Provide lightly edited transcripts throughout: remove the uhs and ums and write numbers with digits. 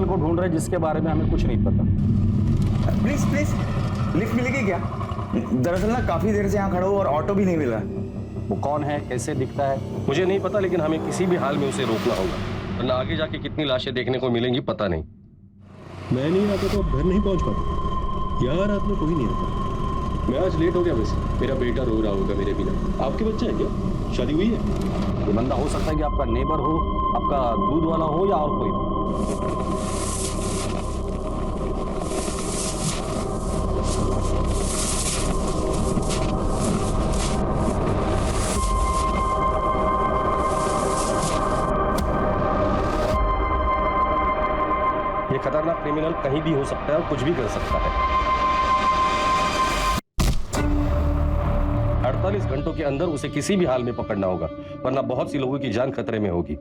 को ढूंढ रहे जिसके बारे में हमें कुछ नहीं पता। प्लीज प्लीज लिफ्ट मिलेगी क्या? दरअसल ना काफी देर से यहाँ खड़ा हूँ और ऑटो भी नहीं मिल रहा। वो कौन है, कैसे दिखता है? मुझे नहीं पता, लेकिन हमें किसी भी हाल में उसे रोकना होगा, वरना आगे जाके कितनी लाशें देखने को मिलेंगी पता नहीं। मैं नहीं आता तो आप घर नहीं पहुंच पाते। यहाँ रात में कोई नहीं आता। मैं आज लेट हो गया, वैसे मेरा बेटा रो रहा होगा मेरे बिना। आपके बच्चे हैं क्या? शादी हुई है? ये बंदा हो सकता है कि आपका नेबर हो, आपका दूध वाला हो या और कोई। ये खतरनाक क्रिमिनल कहीं भी हो सकता है और कुछ भी कर सकता है। 48 घंटों के अंदर उसे किसी भी हाल में पकड़ना होगा, वरना बहुत सी लोगों की जान खतरे में होगी।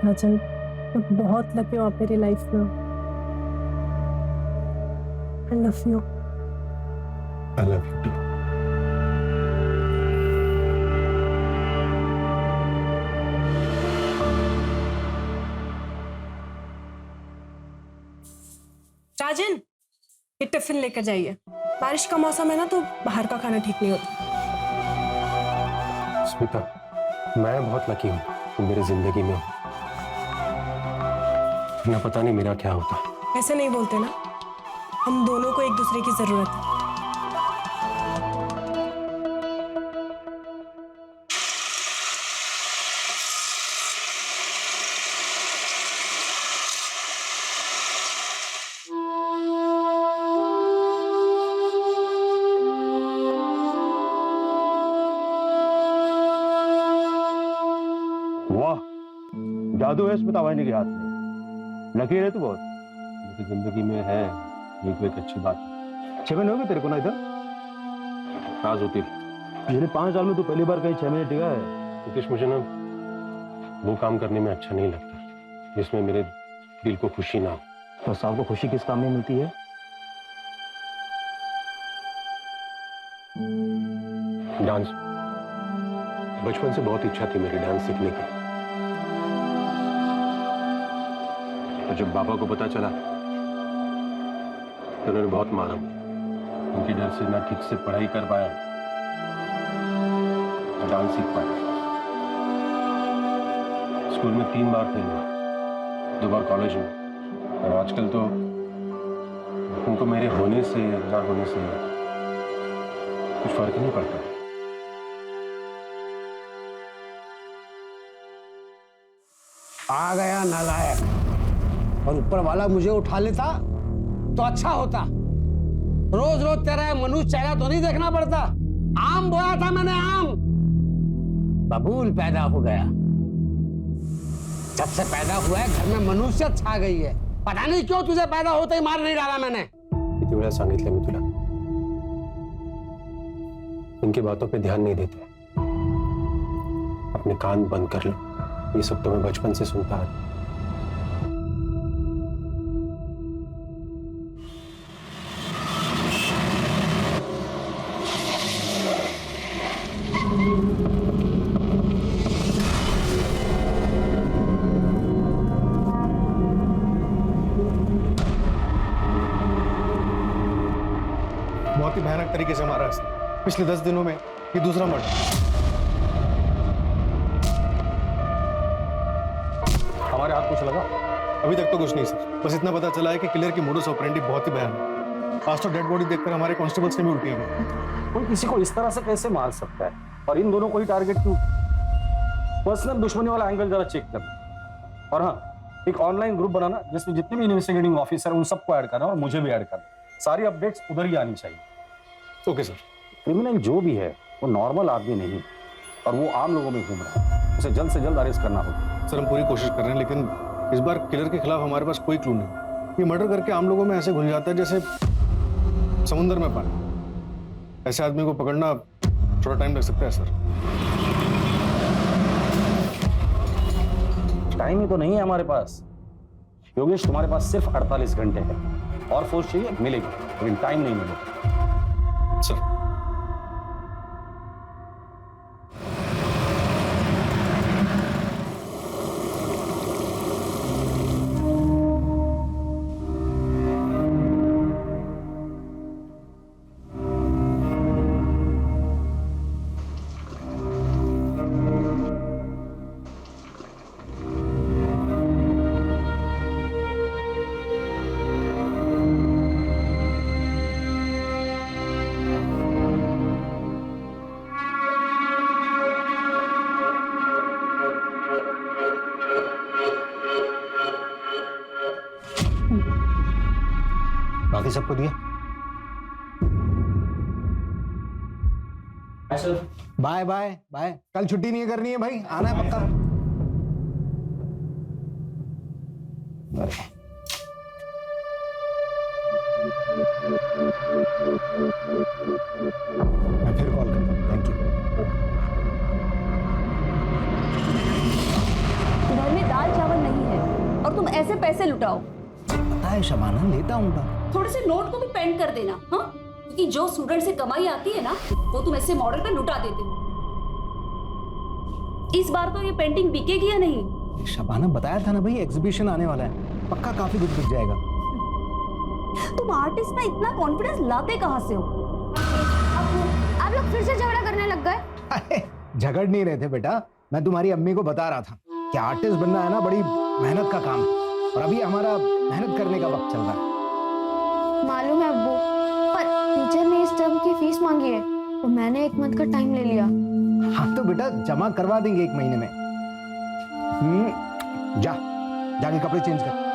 राजन, मैं बहुत लकी हूँ आप मेरी लाइफ में। I love you. I love you too. राजन, ये टिफिन लेकर जाइए। बारिश का मौसम है ना, तो बाहर का खाना ठीक नहीं होता। स्मिता, मैं बहुत लकी हूँ तुम मेरी जिंदगी में हो। ना पता नहीं मेरा क्या होता। ऐसे नहीं बोलते ना, हम दोनों को एक दूसरे की जरूरत है। वाह, जादू है स्मिता वाहिनी के हाथ में। लकीर है तू बहुत। मेरी जिंदगी में है ये तो एक अच्छी बात है। 6 महीने हो गए तेरे को ना इधर? राज होती पिछले 5 साल में तू पहली बार कहीं 6 महीने टिका है। मुकेश, मुझे ना वो काम करने में अच्छा नहीं लगता जिसमें मेरे दिल को खुशी ना हो। तो साहब को खुशी किस काम में मिलती है? डांस। बचपन से बहुत इच्छा थी मेरी डांस सीखने की। और जब पापा को पता चला तो उन्होंने बहुत मारा। उनके डर से ना ठीक से पढ़ाई कर पाया, डांस सीख पाया। स्कूल में 3 बार फेल हुआ, 2 बार कॉलेज में। और आजकल तो उनको मेरे होने से ना होने से कुछ फर्क नहीं पड़ता। आ गया नालायक। और ऊपर वाला मुझे उठा लेता तो अच्छा होता। रोज रोज तेरा मनुष्य चेहरा तो नहीं देखना पड़ता। आम बोया था मैंने, आम बबूल पैदा हो गया। जब से पैदा हुआ है घर में मनुष्यत छा गई है। पता नहीं क्यों तुझे पैदा होते ही मार नहीं डाला मैंने। किती वेळा सांगितलं मी तुला, इनकी बातों पे ध्यान नहीं देते। अपने कान बंद कर लो, ये सब तो मैं बचपन से सुनता है। बहुत ही भयानक तरीके से मारा है। पिछले 10 दिनों में ये दूसरा मर्डर। हमारे हाथ कुछ लगा? अभी तक तो कुछ नहीं सर, बस इतना पता चला है कि किलर की मोडस ऑपरेंडी बहुत ही भयानक। आज तो डेड बॉडी देखकर हमारे कांस्टेबल्स ने भी उल्टियां की। कोई किसी को इस तरह से कैसे मार सकता है, और इन दोनों को ही टारगेट क्यों? पर्सनल दुश्मनी वाला एंगल जरा चेक करना। और हाँ, एक ऑनलाइन ग्रुप बनाना जिसमें जितने भी इन्वेस्टिगेटिंग ऑफिसर उन सबको ऐड करना और मुझे भी ऐड करना। सारी अपडेट्स उधर ही आनी चाहिए। Okay sir. क्रिमिनल जो भी है वो नॉर्मल आदमी नहीं, और वो आम लोगों में घूम रहा है। उसे जल्द से जल्द अरेस्ट करना होगा। सर हम पूरी कोशिश कर रहे हैं, लेकिन इस बार किलर के खिलाफ हमारे पास कोई क्लू नहीं। ये मर्डर करके आम लोगों में ऐसे घुल जाता है जैसे समुद्र में पानी। ऐसे आदमी को पकड़ना थोड़ा टाइम लग सकता है सर। टाइम ही तो नहीं है हमारे पास योगेश, तुम्हारे पास सिर्फ 48 घंटे है। और फोर्स चाहिए मिलेगी, लेकिन टाइम नहीं मिलेगा। सर बाकी सबको दिया? Bye bye bye. कल छुट्टी नहीं करनी है भाई, आना है पक्का। मैं फिर कॉल करता हूँ। Thank you. घर में दाल चावल नहीं है और तुम ऐसे पैसे लुटाओ। पता है शबाना, लेता हूँ। थोड़े से नोट को भी पेंड कर देना, हाँ? क्योंकि जो स्टूडेंट से कमाई आती है ना, वो तुम ऐसे मॉडल पे लुटा देते हो। इस बार तो ये पेंटिंग बिकेगी या नहीं? शबाना बताया था ना भाई, एग्जीबिशन आने वाला है, पक्का काफी कुछ बिक जाएगा। तुम आर्टिस्ट में इतना कॉन्फिडेंस लाते कहाँ से हो? आप लोग फिर से झगड़ा करने लग गए? झगड़ नहीं रहे थे बेटा, मैं तुम्हारी अम्मी को बता रहा था कि आर्टिस्ट बनना है ना बड़ी मेहनत का काम है, और अभी हमारा मेहनत करने का वक्त चल रहा है। मालूम है अब्बू, पर टीचर ने इस टर्म की फीस मांगी है तो मैंने 1 मंथ का टाइम ले लिया। हाँ तो बेटा जमा करवा देंगे 1 महीने में। जाके कपड़े चेंज कर।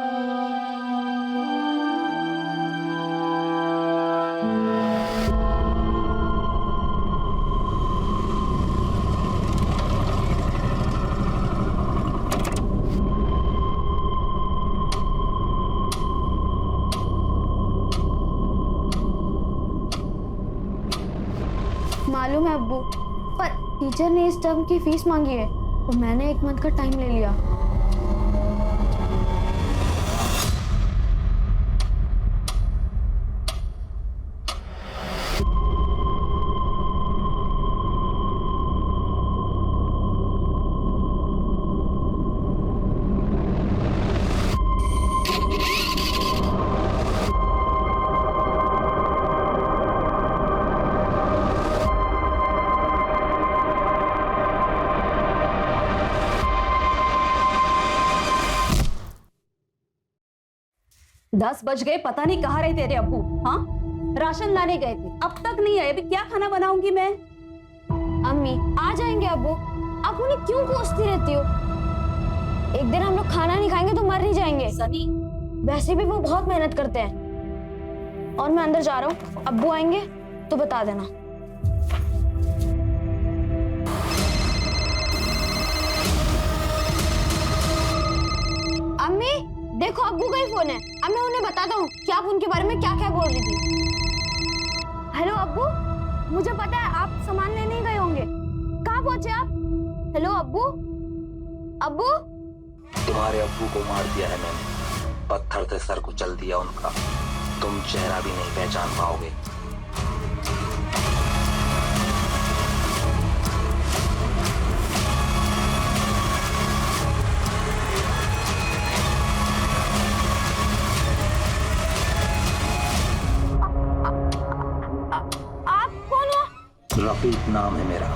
मालूम है अब्बू, पर टीचर ने इस टर्म की फीस मांगी है तो मैंने 1 मंथ का टाइम ले लिया। दस बज गए, पता नहीं कहाँ रहे तेरे अब्बू। हाँ, राशन लाने गए थे, अब तक नहीं आए। अभी क्या खाना बनाऊंगी मैं? अम्मी आ जाएंगे अब्बू, आप उन्हें क्यों कोसती रहती हो? एक दिन हम लोग खाना नहीं खाएंगे तो मर नहीं जाएंगे। सनी, वैसे भी वो बहुत मेहनत करते हैं। और मैं अंदर जा रहा हूँ, अब्बू आएंगे तो बता देना। अम्मी देखो, अब्बू का ही फोन है। अब मैं उन्हें बताता हूँ कि आप उनके बारे में क्या क्या बोल रही थी। हेलो अब्बू, मुझे पता है आप सामान लेने ही गए होंगे। कहाँ पहुंचे आप? हेलो अब्बू, अब्बू। तुम्हारे अब्बू को मार दिया है मैंने, पत्थर से सर कुचल दिया उनका। तुम चेहरा भी नहीं पहचान पाओगे। आप कौन हो? रफीक नाम है मेरा।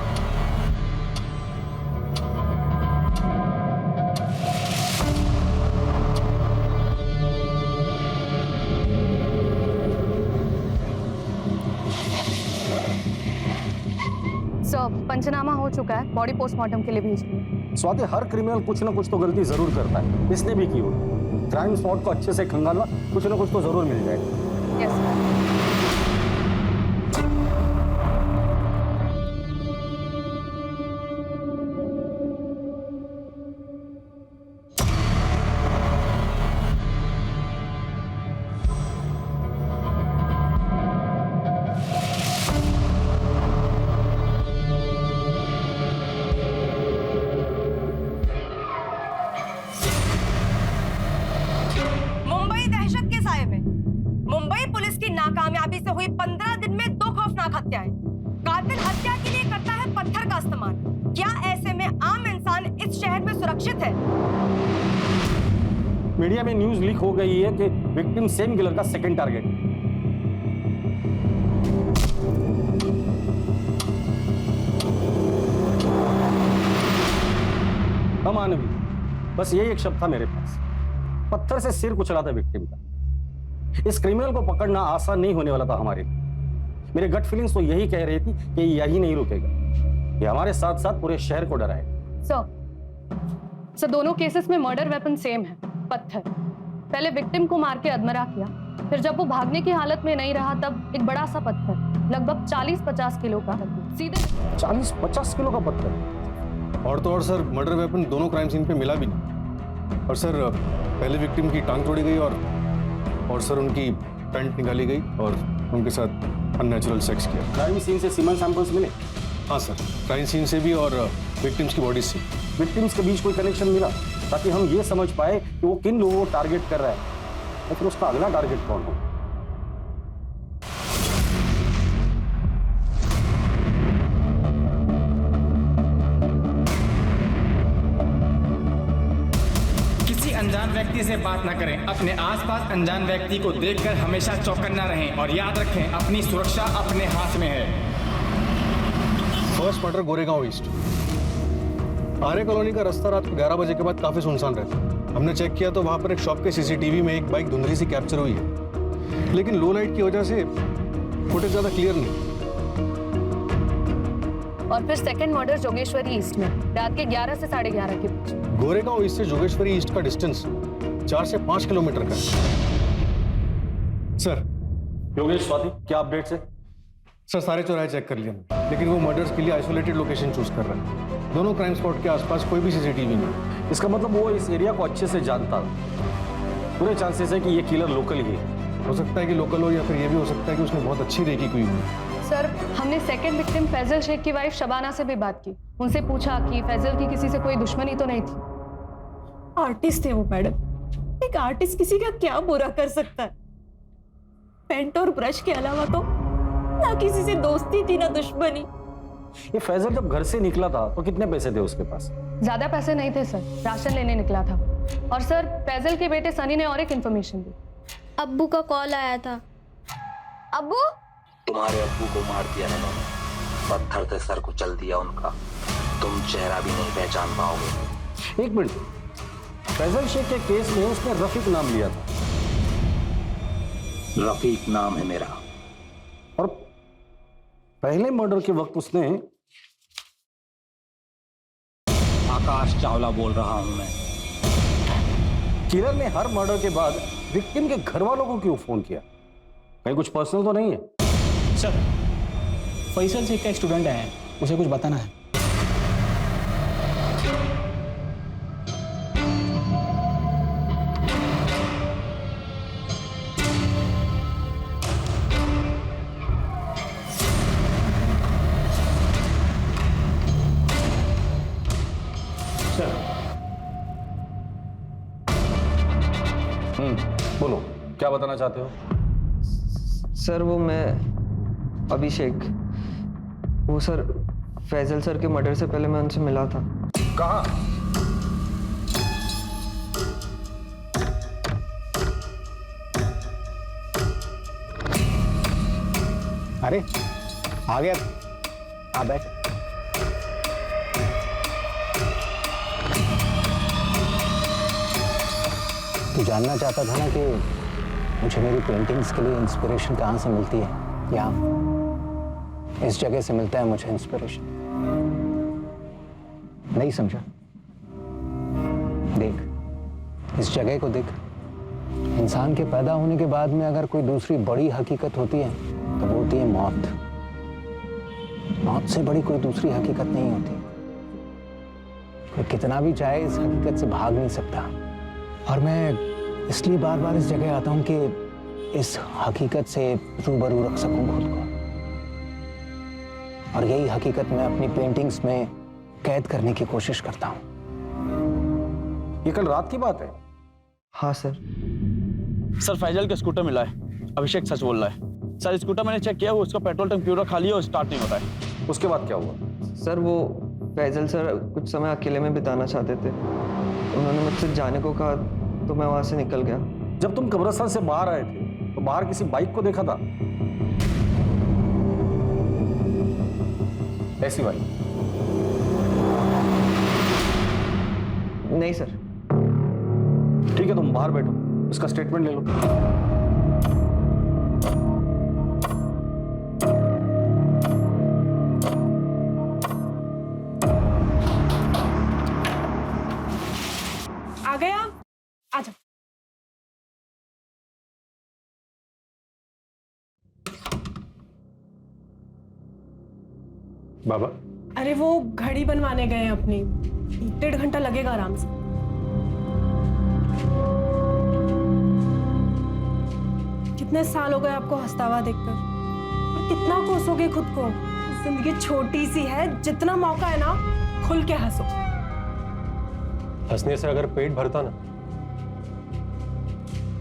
पंचनामा हो चुका है, बॉडी पोस्टमार्टम के लिए भेज दिया। स्वाति, हर क्रिमिनल कुछ ना कुछ तो गलती जरूर करता है, इसने भी की होगी। क्राइम स्पॉट को अच्छे से खंगालना, कुछ ना कुछ तो जरूर मिल जाएगा। Yes sir. मीडिया में न्यूज लीक हो गई है कि विक्टिम सेम किलर का सेकंड टारगेट है। अमानवी, बस यही एक शब्द था मेरे पास। पत्थर से सिर कुचला था विक्टिम का। इस क्रिमिनल को पकड़ना आसान नहीं होने वाला था हमारे लिए। मेरे गट फीलिंग्स तो यही कह रही थी कि यही नहीं रुकेगा, ये हमारे साथ साथ पूरे शहर को डराएगा। सर दोनों केसेस में मर्डर वेपन सेम है, पत्थर। पहले विक्टिम को मार के अधमरा किया, फिर जब वो भागने की हालत में नहीं रहा तब एक बड़ा सा पत्थर लगभग 40-50 किलो का सीधे 40-50 किलो का पत्थर। और तो और सर, मर्डर वेपन दोनों क्राइम सीन पे मिला भी नहीं। और सर पहले विक्टिम की टांग तोड़ी गई और सर उनकी पैंट निकाली गई और उनके साथ अननेचुरल सेक्स किया। क्राइम सीन से सीमन सैंपल्स मिले? हाँ सर, क्राइम सीन से भी और विक्टिम्स की बॉडी से। विक्टिम्स के बीच कोई कनेक्शन मिला ताकि हम ये समझ पाए कि वो किन लोगों को टारगेट कर रहा है और फिर उसका अगला टारगेट कौन हो। किसी अनजान व्यक्ति से बात न करें। अपने आसपास अनजान व्यक्ति को देखकर हमेशा चौकन्ना रहें और याद रखें, अपनी सुरक्षा अपने हाथ में है। First murder Goregaon east. Arya colony का रास्ता रात को 11 बजे के बाद काफी सुनसान रहता है। हमने चेक किया तो वहां पर एक शॉप के सीसीटीवी में एक बाइक धुंधली सी कैप्चर हुई है, लेकिन लो लाइट की वजह से फुटेज ज्यादा क्लियर नहीं। और फिर सेकंड मर्डर जोगेश्वरी ईस्ट में रात के 11 से 11:30 के बीच। गोरेगांव ईस्ट से जोगेश्वरी ईस्ट का डिस्टेंस 4 से 5 किलोमीटर का है। सर योगेश, स्वाति, क्या अपडेट्स है? सर सारे चौराहे चेक कर लिए, लेकिन वो मर्डर्स के लिए आइसोलेटेड लोकेशन चूज कर रहे हैं। दोनों क्राइम स्पॉट के आसपास कोई भी सीसीटीवी नहीं। इसका मतलब वो इस एरिया को अच्छे से जानता था। पूरे चांसेस है कि ये किलर लोकल ही है। हो सकता है कि लोकल हो या फिर ये भी हो सकता है कि उसने बहुत अच्छी रेकी की हुई। सर हमने सेकंड विक्टिम फैजल शेख की वाइफ शबाना से भी बात की। उनसे पूछा कि फैजल की किसी से कोई दुश्मनी तो नहीं थी। आर्टिस्ट थे वो मैडम। एक आर्टिस्ट किसी का क्या बुरा कर सकता है? पेंट और ब्रश के अलावा तो ना किसी से दोस्ती थी ना दुश्मनी। ये फैजल जब घर से निकला था तो कितने पैसे थे उसके पास? ज्यादा पैसे नहीं थे सर, राशन लेने निकला था। और सर फैजल के बेटे सनी ने और एक इन्फॉर्मेशन दी। अब्बू का कॉल आया था। अब्बू, तुम्हारे अब्बू को मार दिया है मैंने, पत्थर से सर कुचल दिया उनका। तुम चेहरा भी नहीं पहचान पाओगे। एक मिनट, फैजल शेख के केस में उसने रफीक नाम लिया था। रफीक नाम है मेरा। और पहले मर्डर के वक्त उसने आकाश चावला बोल रहा हूं मैं। किलर ने हर मर्डर के बाद विक्टिम के घर वालों को क्यों फोन किया? कहीं कुछ पर्सनल तो नहीं है? सर फैसल शेख का स्टूडेंट है, उसे कुछ बताना है। बोलो, क्या बताना चाहते हो? सर वो मैं अभिषेक, वो सर फैजल सर के मर्डर से पहले मैं उनसे मिला था। कहाँ? अरे आ गया, आ बैठ। तू जानना चाहता था ना कि मुझे मेरी पेंटिंग्स के लिए इंस्पिरेशन कहाँ से मिलती है? यहाँ इस जगह से मिलता है मुझे इंस्पिरेशन। नहीं समझा? देख, इस जगह को देख। इंसान के पैदा होने के बाद में अगर कोई दूसरी बड़ी हकीकत होती है तो वो होती है मौत। मौत से बड़ी कोई दूसरी हकीकत नहीं होती। कोई कितना भी चाहे इस हकीकत से भाग नहीं सकता। और मैं इसलिए बार बार इस जगह आता हूं कि इस हकीकत से रूबरू रख सकूं खुद को। और यही हकीकत मैं अपनी पेंटिंग्स में कैद करने की कोशिश करता हूं। ये कल रात की बात है? हाँ सर। सर फैजल का स्कूटर मिला है, अभिषेक सच बोल रहा है। सर स्कूटर मैंने चेक किया, वो उसका पेट्रोल टैंक पूरा खाली है और स्टार्ट नहीं होता है। उसके बाद क्या हुआ? सर वो फैजल सर कुछ समय अकेले में बिताना चाहते थे। उन्होंने मुझसे जाने को कहा तो मैं वहां से निकल गया। जब तुम कब्रिस्तान से बाहर आए थे तो बाहर किसी बाइक को देखा था? ऐसी बाइक? नहीं सर। ठीक है, तुम बाहर बैठो, इसका स्टेटमेंट ले लो। आ गए आप? आ जाओ। बाबा, अरे वो घड़ी बनवाने गए हैं अपनी, 1.5 घंटा लगेगा आराम से। कितने साल हो गए आपको हंसता हुआ देखकर, और कितना कोसोगे खुद को? जिंदगी छोटी सी है, जितना मौका है ना खुल के हंसो। हंसने से अगर पेट भरता ना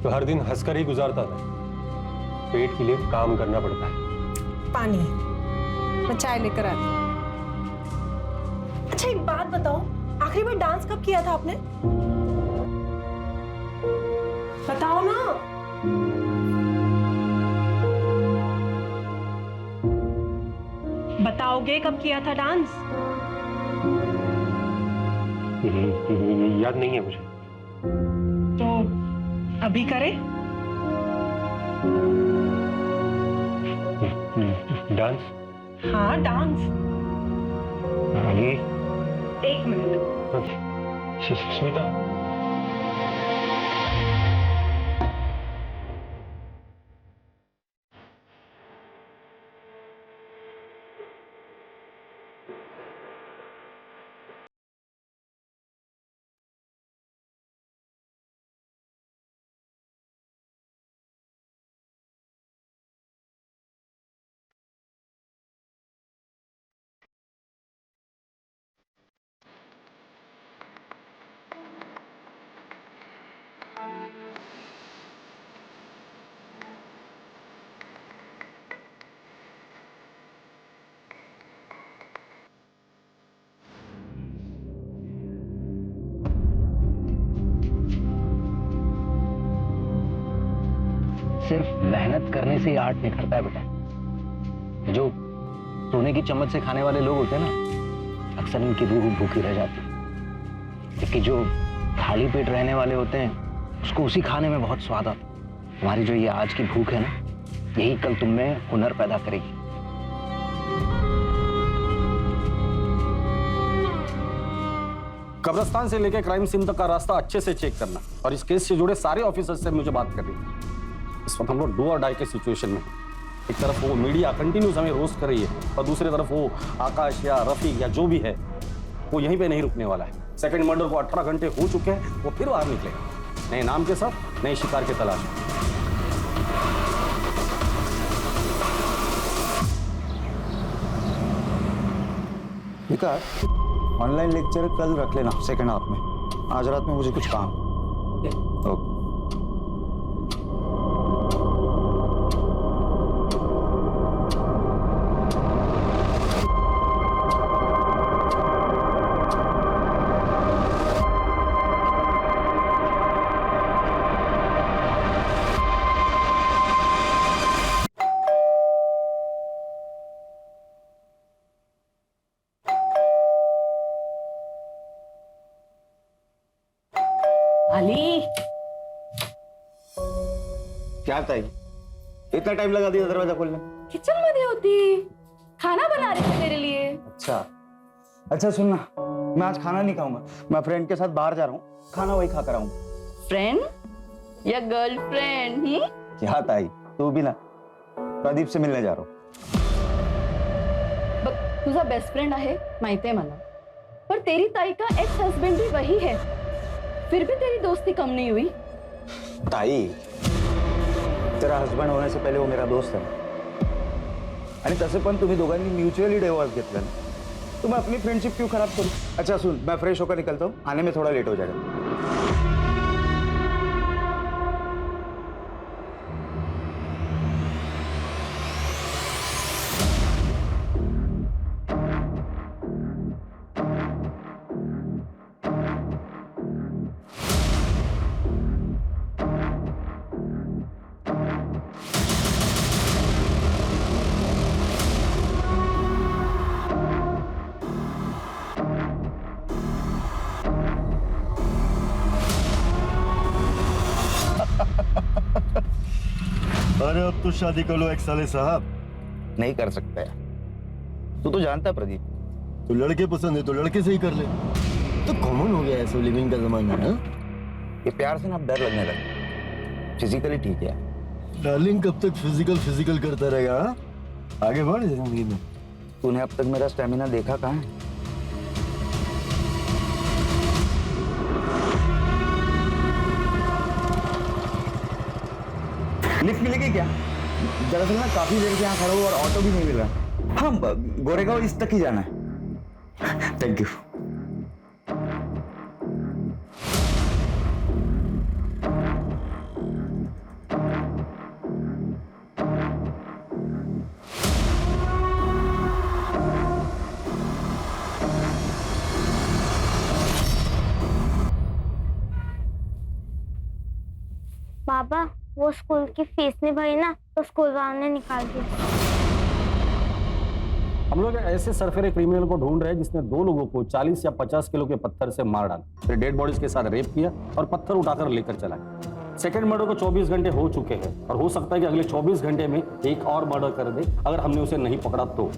तो हर दिन हंसकर ही गुजारता था। पेट के लिए काम करना पड़ता है। पानी, मैं चाय लेकर आती हूँ। अच्छा एक बात बताओ, आखिरी बार डांस कब किया था आपने? बताओ ना। बताओगे कब किया था डांस? याद नहीं है मुझे। तो अभी करें? डांस? हाँ डांस। ये 1 मिनट। स्मिता, सिर्फ मेहनत करने से ही आर्ट निखरता है बेटा। जो सोने की चम्मच से खाने वाले लोग होते हैं ना, अक्सर इनकी रूह भूखी रह जाती है। जबकि जो खाली पेट रहने वाले होते हैं, उसको उसी खाने में बहुत स्वाद आता है। तुम्हारी जो ये आज की भूख है ना, यही कल तुम में हुनर पैदा करेगी। कब्रिस्तान से लेकर क्राइम सीन तक का रास्ता अच्छे से चेक करना, और इस केस से जुड़े सारे ऑफिसर्स से मुझे बात करनी है। इस वक्त हम लोग डू और डाई के सिचुएशन में हैं। एक तरफ वो मीडिया कंटिन्यूस हमें रोस्ट कर रही है, और दूसरी तरफ वो आकाश या रफीक या जो भी है वो यहीं पे नहीं रुकने वाला है। सेकंड मर्डर को 18 घंटे हो चुके हैं, वो फिर बाहर निकलेगा नए नाम के साथ, नए शिकार के तलाश में। विकास, ऑनलाइन लेक्चर कल रख लेना सेकंड हाफ में। आज रात में मुझे कुछ काम। ओके। अली, क्या ताई, इतना टाइम लगा दिया दरवाजा खोलने? किचन में नहीं होती, खाना बना रही थी तेरे लिए। अच्छा सुनना, मैं आज खाना नहीं खाऊंगा। मैं फ्रेंड के साथ बाहर जा रहा हूँ, खाना वही खा कर आऊंगा। फ्रेंड या गर्लफ्रेंड? क्या ताई, तू भी ना प्रदीप से मिलने जा रहा हूँ। तुझा बेस्ट फ्रेंड आहे माहिती आहे मला, पर तेरी ताई का एक्स हस्बैंड भी वही है, फिर भी तेरी दोस्ती कम नहीं हुई। ताई, तेरा हस्बंड होने से पहले वो मेरा दोस्त है, आणि तसे पण तुम्ही दोघांनी म्युच्युअली डिवोर्स घेतला ना, तो मैं अपनी फ्रेंडशिप क्यों खराब करूं? अच्छा सुन, मैं फ्रेश होकर निकलता हूँ, आने में थोड़ा लेट हो जाएगा। अरे अब तो शादी कर लो एक साले साहब। नहीं कर सकता यार, तू तो जानता है प्रदीप, तो लड़के पसंद है तो लड़के से ही कर ले। तो कॉमन हो गया ऐसे लिविंग का जमाना ना। ये प्यार से ना अब डर लगने लगा। फिजिकली ठीक है डार्लिंग, कब तक फिजिकल करता रहेगा? आगे बढ़ जिंदगी में। तूने अब तक मेरा स्टेमिना देखा कहाँ है? लिफ्ट मिलेगी क्या? दरअसल मैं काफी देर से यहाँ खड़ा हूँ और ऑटो भी नहीं मिल रहा। हाँ, गोरेगांव इस तक ही जाना है। Thank you. पापा, वो स्कूल की फीस नहीं भरी ना, तो स्कूल वालों ने निकाल दिया। हम लोग ऐसे सरफेरे क्रिमिनल को ढूंढ रहे हैं जिसने 2 लोगों को 40 या 50 किलो के पत्थर से मार डाला, फिर डेड बॉडीज के साथ रेप किया और पत्थर उठाकर लेकर चला गया। सेकंड मर्डर को 24 घंटे हो चुके हैं और हो सकता है कि अगले 24 घंटे में एक और मर्डर कर दे अगर हमने उसे नहीं पकड़ा तो।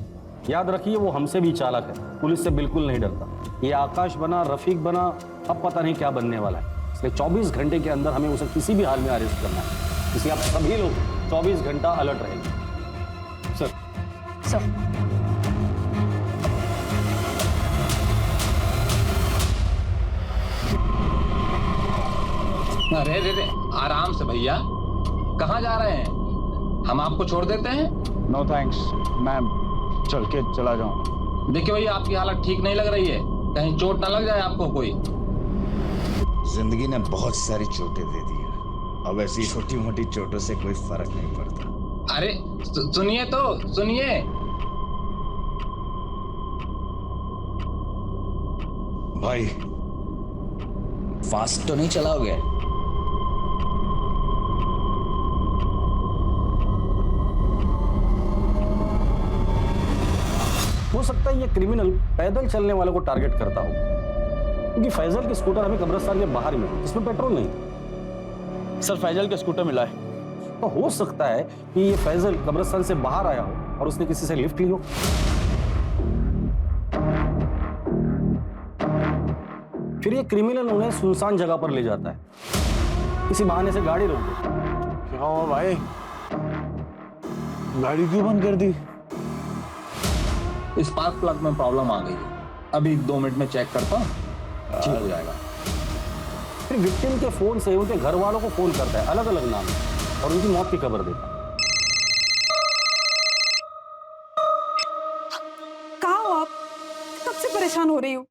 याद रखिए, वो हमसे भी चालाक है, पुलिस से बिल्कुल नहीं डरता। ये आकाश बना, रफीक बना, अब पता नहीं क्या बनने वाला है। इसलिए 24 घंटे के अंदर हमें उसे किसी भी हाल में अरेस्ट करना है। इसलिए आप सभी लोग 24 घंटा अलर्ट रहेंगे। सर अरे रे रे, आराम से भैया, कहाँ जा रहे हैं? हम आपको छोड़ देते हैं। नो थैंक्स मैम, चल के चला जाऊँ। देखिए भैया, आपकी हालत ठीक नहीं लग रही है, कहीं चोट ना लग जाए आपको कोई। जिंदगी ने बहुत सारी चोटें दे दी है, अब ऐसी छोटी मोटी चोटों से कोई फर्क नहीं पड़ता। अरे सुनिए तो सुनिए। भाई फास्ट तो नहीं चलाओगे? हो सकता है ये क्रिमिनल पैदल चलने वालों को टारगेट करता हो, क्योंकि फैजल की स्कूटर हमें कब्रिस्तान के बाहर मिली जिसमें पेट्रोल नहीं। सर फैजल का स्कूटर मिला है। तो हो सकता है कि ये फैजल कब्रिस्तान से बाहर आया हो और उसने किसी से लिफ्ट ली हो। फिर ये क्रिमिनल उन्हें सुनसान जगह पर ले जाता है, किसी बहाने से गाड़ी रोक देता है। क्या हुआ भाई, गाड़ी क्यों बंद कर दी? स्पार्क प्लग में प्रॉब्लम आ गई है, अभी 2 मिनट में चेक करता हूँ, ठीक हो जाएगा। फिर विक्टिम के फोन से उनके घर वालों को फोन करता है अलग अलग नाम और उनकी मौत की खबर देता है। कहाँ हो आप? कब से परेशान हो रही हूँ।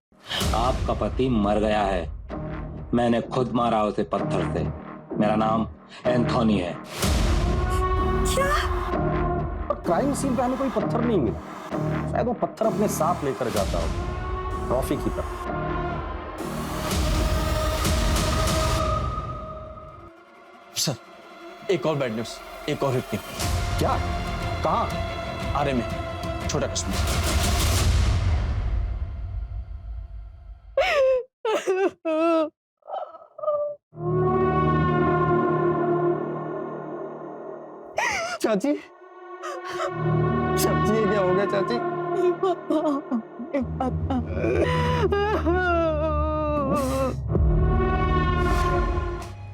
आपका पति मर गया है, मैंने खुद मारा उसे पत्थर से। मेरा नाम एंथोनी है। क्या? और क्राइम सीन पे हमें कोई पत्थर नहीं मिला, शायद वो पत्थर अपने साथ लेकर जाता हो ट्रॉफी की तरह। सर एक और बैड न्यूज, एक और विक्टिम। क्या? कहाँ? आरे में, छोटा कश्मीर। चाची, चाची ये क्या हो गया चाची?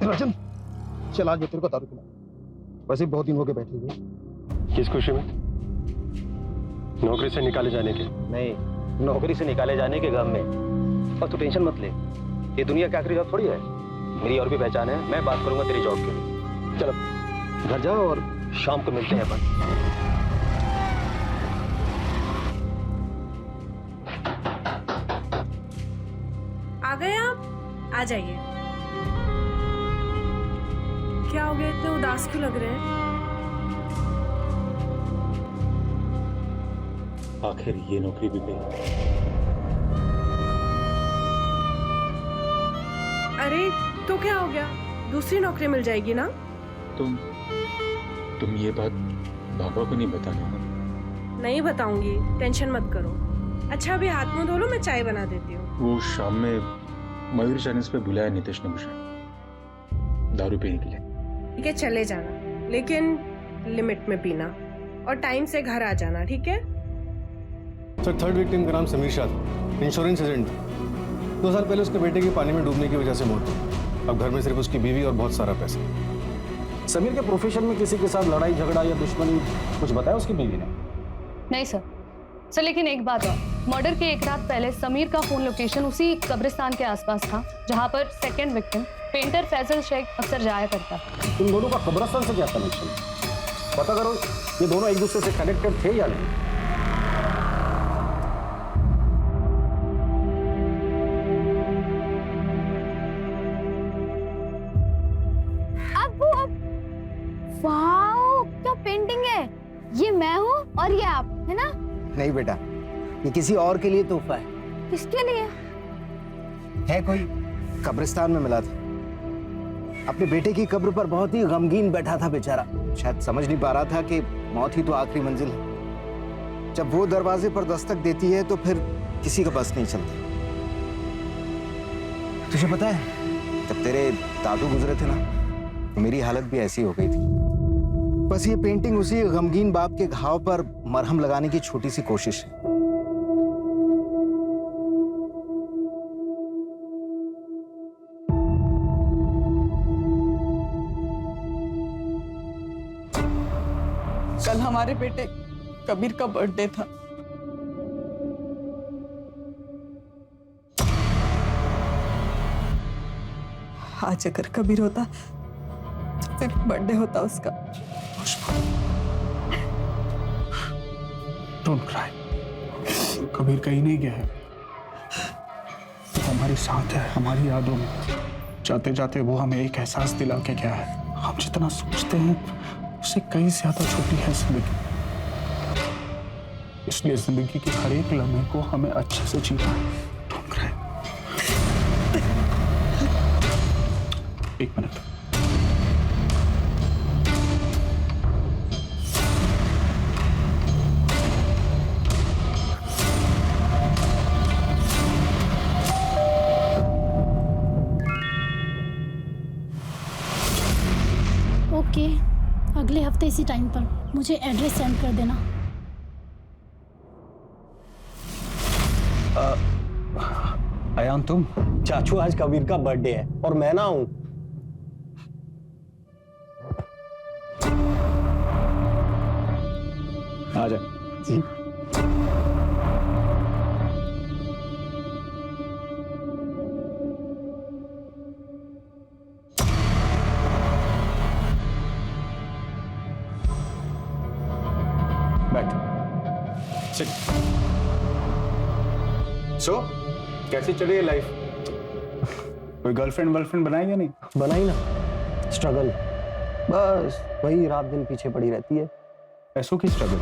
राजन, चल आज तेरे को दारू पिला। वैसे बहुत दिन हो गए बैठे हुए। किस खुशी में? नौकरी से निकाले जाने के? नहीं, नौकरी से निकाले जाने के गम में। और तू टेंशन मत ले, ये दुनिया की आखिरी जॉब थोड़ी है, मेरी और भी पहचान है, मैं बात करूंगा तेरी जॉब के लिए। चलो घर जाओ और शाम को मिलते हैं अपन। आ गए आप? आ जाइए। क्या हो गया, इतने उदास क्यों लग रहे हैं? आखिर ये नौकरी भी गई। अरे तो क्या हो गया, दूसरी नौकरी मिल जाएगी ना? तुम ये बात बाबा को नहीं बताना ना? नहीं बताऊंगी, टेंशन मत करो। अच्छा अभी हाथ मुंह धो लो, मैं चाय बना देती हूँ। वो शाम में मयूर चाइनीज पे बुलाया नितेश ने मुझे दारू पीने के लिए। ठीक है चले जाना, लेकिन लिमिट में पीना और टाइम से घर आ जाना, ठीक है? सर, थर्ड विक्टिम का नाम समीर शाह था, इंश्योरेंस एजेंट था। 2 साल पहले उसके बेटे की पानी में डूबने की वजह से मौत हुई। अब घर में सिर्फ उसकी बीवी और बहुत सारा पैसा। समीर के प्रोफेशन में किसी के साथ लड़ाई झगड़ा या दुश्मनी कुछ बताया उसकी बीवी ने? नहीं सर, लेकिन एक बात और, मर्डर के एक रात पहले समीर का फोन लोकेशन उसी कब्रिस्तान के आसपास था जहां पर second victim painter Faizal Shaikh अक्सर जाया करता था। इन दोनों का कब्रिस्तान से क्या कनेक्शन? पता करो ये दोनों एक दूसरे से कनेक्टेड थे या नहीं। वाओ, क्या पेंटिंग है! ये मैं हूँ और ये आप, है ना? नहीं बेटा, ये किसी और के लिए तोहफा है। किसके लिए? है कोई, कब्रिस्तान में मिला था। अपने बेटे की कब्र पर बहुत ही गमगीन बैठा था बेचारा। शायद समझ नहीं पा रहा था कि मौत ही तो आखिरी मंजिल है। जब वो दरवाजे पर दस्तक देती है तो फिर किसी का बस नहीं चलता। तुझे पता है, जब तेरे दादू गुजरे थे ना, तो मेरी हालत भी ऐसी हो गई थी। बस ये पेंटिंग उसी गमगीन बाप के घाव पर मरहम लगाने की छोटी सी कोशिश है। कल हमारे बेटे कबीर का बर्थडे था। आज अगर कबीर होता तो फिर बर्थडे होता उसका। डोंट क्राई, कबीर कहीं नहीं गया है, हमारे साथ है, हमारी यादों में। जाते जाते वो हमें एक एहसास दिला के गया है, हम जितना सोचते हैं उससे कहीं ज्यादा छोटी है जिंदगी। इसलिए जिंदगी के हर एक लम्हे को हमें अच्छे से जीना है। Don't cry. एक मिनट। ओके, अगले हफ्ते इसी टाइम पर मुझे एड्रेस सेंड कर देना। अयान, तुम? चाचू, आज कबीर का बर्थडे है और मैं ना हूं। आ जा। जी। सो कैसी चल रही है लाइफ? कोई गर्लफ्रेंड वर्लफ्रेंड बनाई या नहीं? बनाई ना, स्ट्रगल, बस वही रात दिन पीछे पड़ी रहती है। पैसों की स्ट्रगल?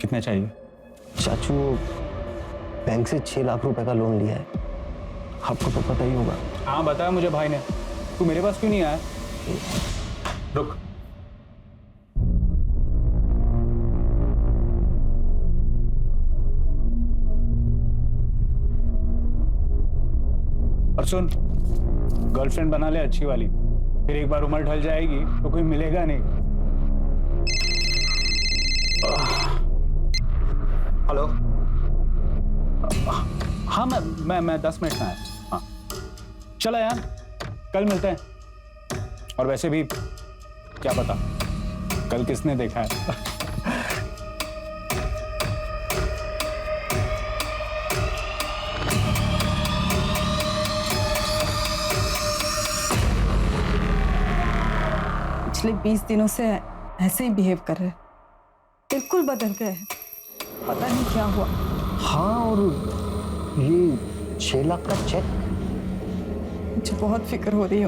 कितने चाहिए? चाचू, बैंक से 6 लाख रुपए का लोन लिया है, आपको तो पता ही होगा। हाँ, बताया मुझे भाई ने। तू मेरे पास क्यों नहीं आया? रुक, और सुन, गर्लफ्रेंड बना ले अच्छी वाली, फिर एक बार उम्र ढल जाएगी तो कोई मिलेगा नहीं। हेलो। हाँ, मैं 10 मिनट में आया। हाँ, चला यार, कल मिलते हैं। और वैसे भी क्या पता कल किसने देखा है। पिछले 20 दिनों से ऐसे ही बिहेव कर रहे हैं, बिल्कुल बदल गए हैं, पता नहीं क्या हुआ। हाँ, और ये 6 लाख का चेक, मुझे बहुत फिक्र हो रही है।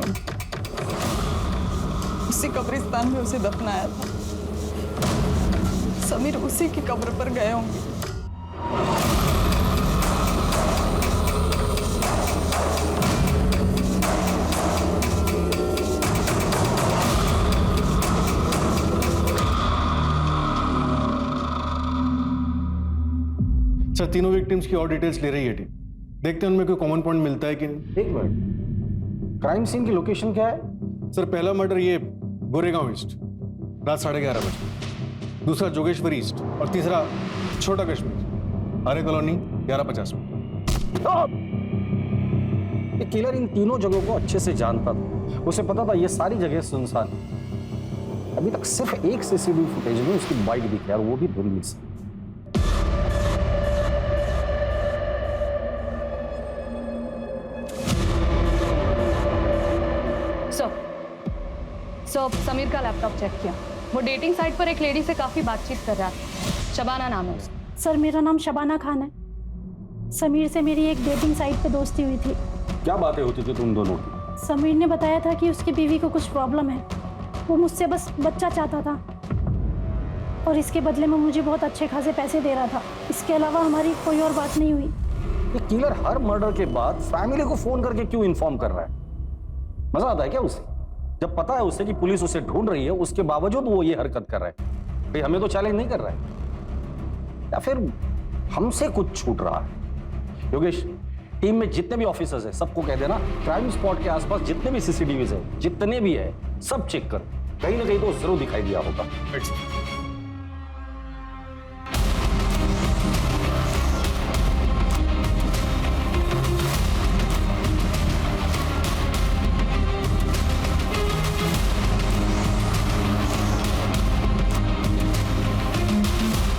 उसी कब्रिस्तान में उसे दफनाया था, समीर उसी की कब्र पर गए होंगे। सर, तीनों विक्टिम्स की और डिटेल्स ले रही है टीम। देखते हैं उनमें कोई कॉमन पॉइंट मिलता है कि नहीं। एक मिनट, क्राइम सीन की लोकेशन क्या है? सर पहला मर्डर ये गोरेगांव ईस्ट रात 11:30 बजे, दूसरा जोगेश्वरी ईस्ट और तीसरा छोटा कश्मीर आर्य कॉलोनी 11:50 में। ये किलर इन तीनों जगहों को अच्छे से जानता था, उसे पता था ये सारी जगह सुनसान है। अभी तक सिर्फ एक सीसीटीवी फुटेज में उसकी बाइक दिखी और वो भी धुंधली से। सो समीर का लैपटॉप चेक किया, वो डेटिंग साइट पर एक लेडी से काफी बातचीत कर रहा था। शबाना नाम है उसका। सर मेरा नाम शबाना खान है। समीर से मेरी एक डेटिंग साइट पे दोस्ती हुई थी। क्या बातें होती थी तुम दोनों की? समीर ने बताया था कि उसकी बीवी को कुछ प्रॉब्लम है, वो मुझसे बस बच्चा चाहता था और इसके बदले में मुझे बहुत अच्छे खासे पैसे दे रहा था। इसके अलावा हमारी कोई और बात नहीं हुई। ये किलर हर मर्डर के बाद फैमिली को फोन करके क्यों इन्फॉर्म कर रहा है? मजा आता है क्या उसे? जब पता है उसे कि पुलिस उसे ढूंढ रही है, उसके बावजूद वो ये हरकत कर रहा है। भाई हमें तो चैलेंज नहीं कर रहा है, या फिर हमसे कुछ छूट रहा है? योगेश, टीम में जितने भी ऑफिसर्स हैं सबको कह देना क्राइम स्पॉट के आसपास जितने भी सीसीटीवी है, जितने भी है, सब चेक कर। कहीं ना कहीं तो जरूर दिखाई दिया होगा।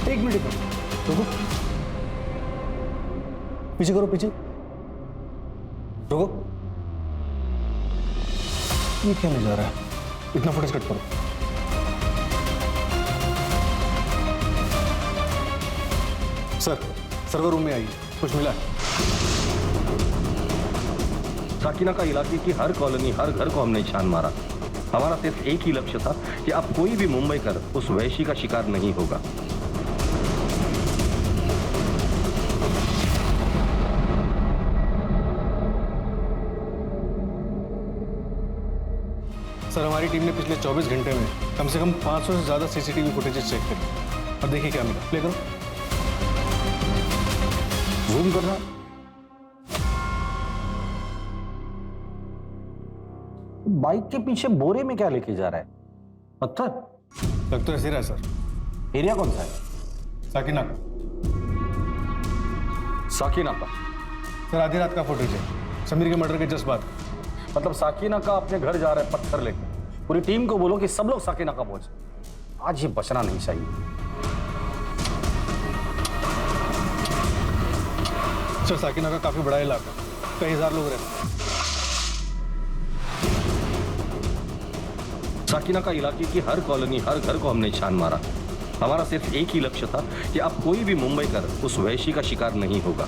एक मिनट रुको, पीछे करो, पीछे रुको। ये क्या नहीं जा रहा है? इतना फुटेज कट करो। सर सर्वर रूम में आइए, कुछ मिला है? साकिना का इलाके की हर कॉलोनी, हर घर को हमने छान मारा। हमारा सिर्फ एक ही लक्ष्य था कि अब कोई भी मुंबई कर उस वैशी का शिकार नहीं होगा। सर हमारी टीम ने पिछले 24 घंटे में कम से कम 500 से ज्यादा सीसीटीवी फुटेजेस चेक करी और देखिए क्या मिला। प्ले करो, जूम करना। बाइक के पीछे बोरे में क्या लेके जा रहा है? पत्थर? लग तो ऐसे रहा है सर। एरिया कौन सा है? साकिना का। साकिना का? सर आधी रात का फुटेज है, समीर के मर्डर के जस्ट बाद। मतलब साकिना का अपने घर जा रहा है पत्थर लेकर। पूरी टीम को बोलो कि सब लोग साकिना का पहुंचे। आज ये बचना नहीं चाहिए। सर साकिना का काफी बड़ा इलाका, कई हजार लोग रहते हैं। साकिना का इलाके की हर कॉलोनी, हर घर को हमने छान मारा। हमारा सिर्फ एक ही लक्ष्य था कि अब कोई भी मुंबई कर उस वैशी का शिकार नहीं होगा।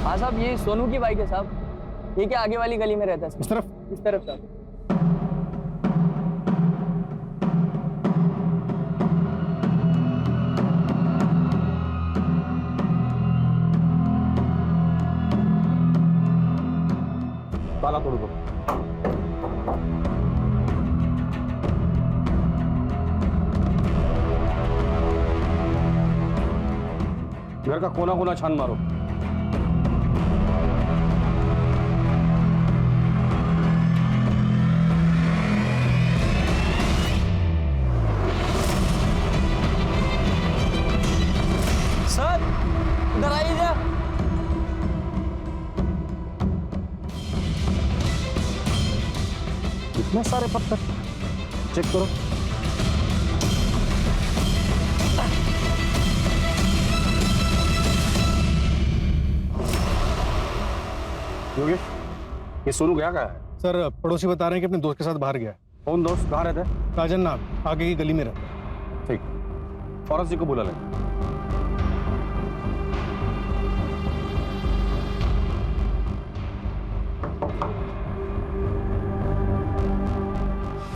हाँ साहब, ये सोनू की बाइक है साहब। ये क्या आगे वाली गली में रहता है? इस तरफ? इस तरफ साहब। ताला तोड़ दो। घर का कोना कोना छान मारो। सर इधर आइए जा। इतने सारे पत्थर, चेक करो। योगेश, ये सोनू गया कहाँ है? सर पड़ोसी बता रहे हैं कि अपने दोस्त के साथ बाहर गया है। कौन दोस्त? कहाँ रहता है? राजन नाम, आगे की गली में रहता है। ठीक, फॉरेंसिक को बुला लें।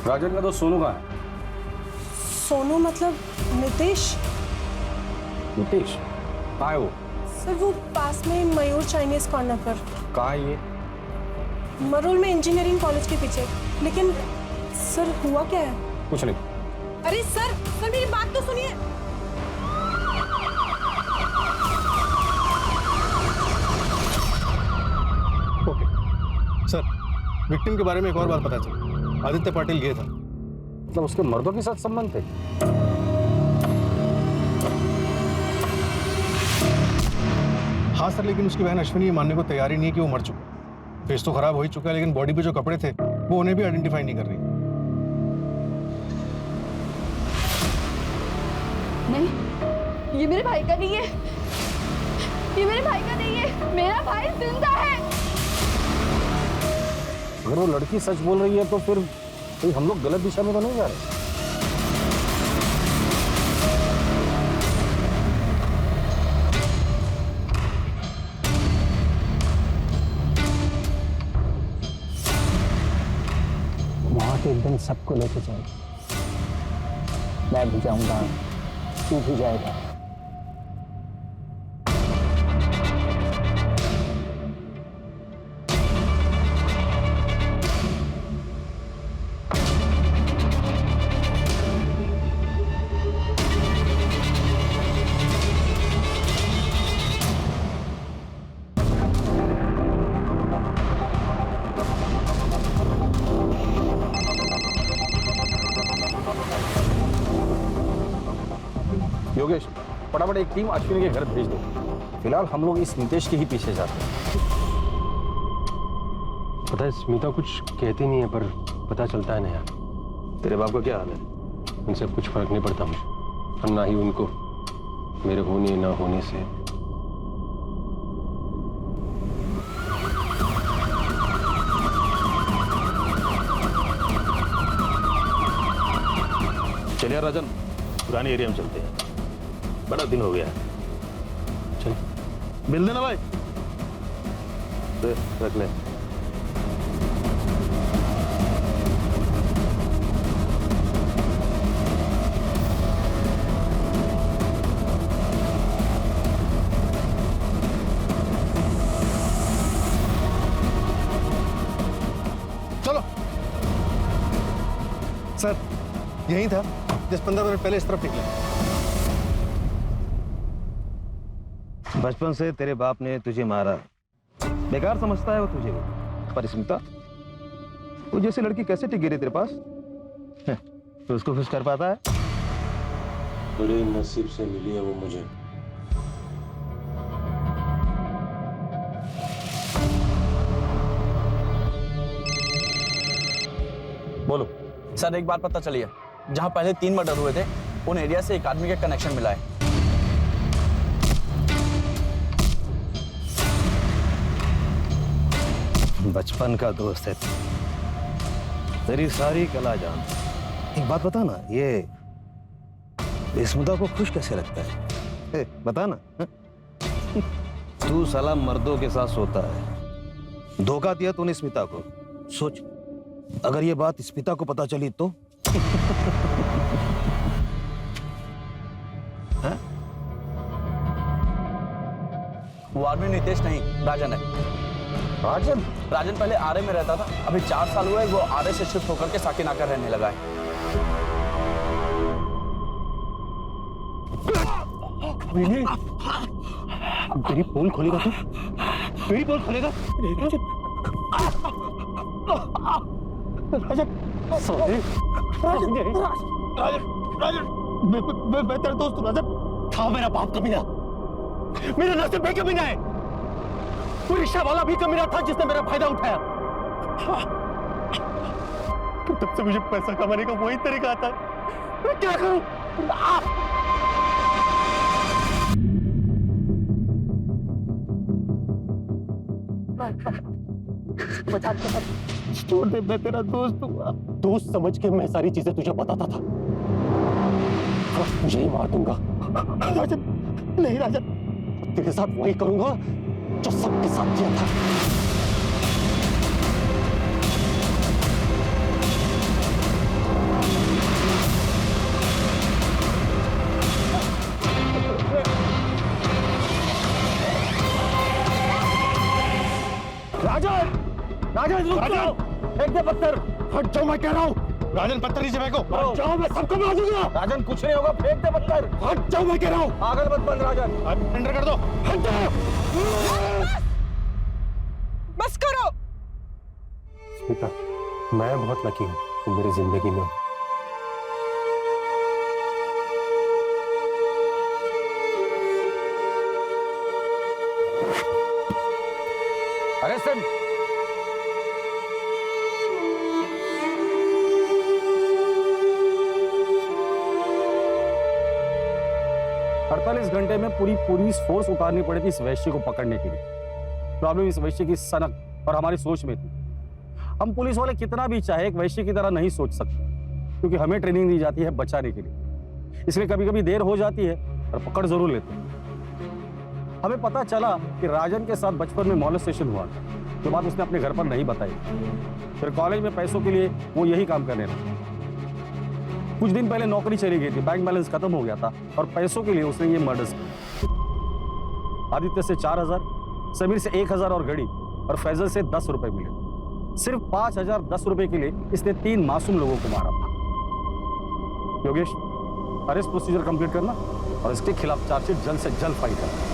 राजन का दोस्त सोनू कहाँ है? सोनू मतलब नितेश? नितेश कहाँ है वो? सर वो पास में मयूर चाइनीज कॉर्नर पर। कहाँ है ये? मरोल में इंजीनियरिंग कॉलेज के पीछे। लेकिन सर हुआ क्या है? कुछ नहीं। अरे सर सर मेरी बात तो सुनिए। ओके सर, विक्टिम के बारे में एक और बात पता चली। आदित्य पाटिल गए था। मतलब उसके मर्दों के साथ संबंध थे? हाँ सर, लेकिन उसकी बहन अश्विनी ये मानने को तैयार ही नहीं है कि वो मर चुका। फेस तो खराब हो ही चुका है, लेकिन बॉडी पे जो कपड़े थे वो उन्हें भी आइडेंटिफाई नहीं कर रही। नहीं, ये मेरे भाई का नहीं है, ये मेरे भाई का नहीं है, मेरा भाई जिंदा है। अगर वो लड़की सच बोल रही है तो फिर कहीं हम लोग गलत दिशा में तो नहीं जा रहे? वहां के एकदम सबको लेके जाए। मैं भी जाऊंगा, तू भी जाएगा। योगेश, फटाफट एक टीम अश्विनी के घर भेज दो। फिलहाल हम लोग इस नितेश के ही पीछे जाते हैं। पता है स्मिता कुछ कहती नहीं है, पर पता चलता है ना यार। तेरे बाप का क्या हाल है? उनसे कुछ फर्क नहीं पड़ता मुझे, और ना ही उनको मेरे होने ना होने से। चल यार राजन, पुराने एरिया में चलते हैं, बड़ा दिन हो गया है। चल मिल देना भाई। दे, रख ले। चलो सर, यही था जिस 15 मिनट पहले इस तरफ निकले। बचपन से तेरे बाप ने तुझे मारा, बेकार समझता है वो तुझे। पर स्मिता, तू जैसी लड़की कैसे टिक गिरी तेरे पास? तो उसको खुश कर पाता है? बड़े नसीब से मिली है वो मुझे। बोलो सर, एक बात पता चली है, जहां पहले 3 मर्डर हुए थे उन एरिया से एक आदमी का कनेक्शन मिला है। बचपन का दोस्त है, तेरी सारी कला जान। एक बात बता ना, ये स्मिता को खुश कैसे रखता है? बता ना। तू साला मर्दों के साथ सोता है, धोखा दिया तूने स्मिता को। सोच, अगर ये बात स्मिता को पता चली तो? वो आदमी नितेश नहीं, राजन है। राजन? राजन पहले आरए में रहता था, अभी 4 साल हुए वो आरए से शिफ्ट होकर के साकिनाका रहने लगा है। तेरी पोल खोलेगा तू? तेरी पोल खोलेगा? राजन, मैं तेरा दोस्त हूँ राजन। था मेरा बाप कमीना, मेरा नसीब भी कमीना है। वो रिक्शा वाला भी कमीना था जिसने मेरा फायदा उठाया। तब से मुझे पैसा कमाने का वही तरीका आता है। मैं क्या करूं? छोड़ दे, मैं तेरा दोस्त हूँ। दोस्त समझ के मैं सारी चीजें तुझे बताता था, तुझे ही मार दूंगा। राजन, नहीं राजन, तेरे साथ वही करूंगा जो सबके साथ किया था। राजन, राजन रुक जाओ, फेंक दे पत्थर। हट जाओ, मैं कह रहा हूं। राजन पत्थर नीचे फेंको। हट जाओ, मैं सबको मार दूंगा। राजन कुछ नहीं होगा, फेंक दे पत्थर। हट जाओ मैं कह रहा हूँ। पागल मत बन राजन। एंटर कर दो। हट जाओ। बस करो। स्मिता, मैं बहुत लकी हूँ तुम मेरी जिंदगी में हो। अरे सिम, 48 घंटे में पूरी पुलिस फोर्स उतारनी पड़ी थी इस वैश्य को पकड़ने के लिए। प्रॉब्लम इस वैश्य की सनक और हमारी सोच में थी। हम पुलिस वाले कितना भी चाहे एक वैश्य की तरह नहीं सोच सकते, क्योंकि हमें ट्रेनिंग दी जाती है बचाने के लिए। इसलिए कभी कभी देर हो जाती है और पकड़ जरूर लेते हैं। हमें पता चला कि राजन के साथ बचपन में मॉलेस्टेशन हुआ था, जो बात उसने अपने घर पर नहीं बताई। फिर कॉलेज में पैसों के लिए वो यही काम करने लगा। कुछ दिन पहले नौकरी चली गई थी, बैंक बैलेंस खत्म हो गया था और पैसों के लिए उसने ये मर्डर्स किया। आदित्य से 4000, समीर से 1000 और घड़ी, और फैजल से 10 रुपए मिले। सिर्फ 5010 रुपए के लिए इसने 3 मासूम लोगों को मारा था। योगेश, अरेस्ट प्रोसीजर कंप्लीट करना और इसके खिलाफ चार्जशीट जल्द से जल्द फाइल करना।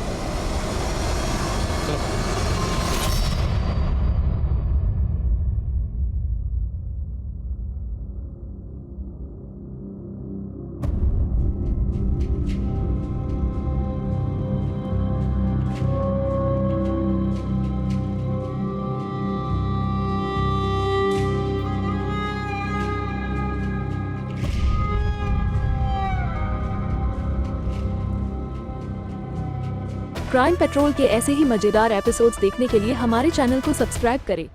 क्राइम पेट्रोल के ऐसे ही मजेदार एपिसोड्स देखने के लिए हमारे चैनल को सब्सक्राइब करें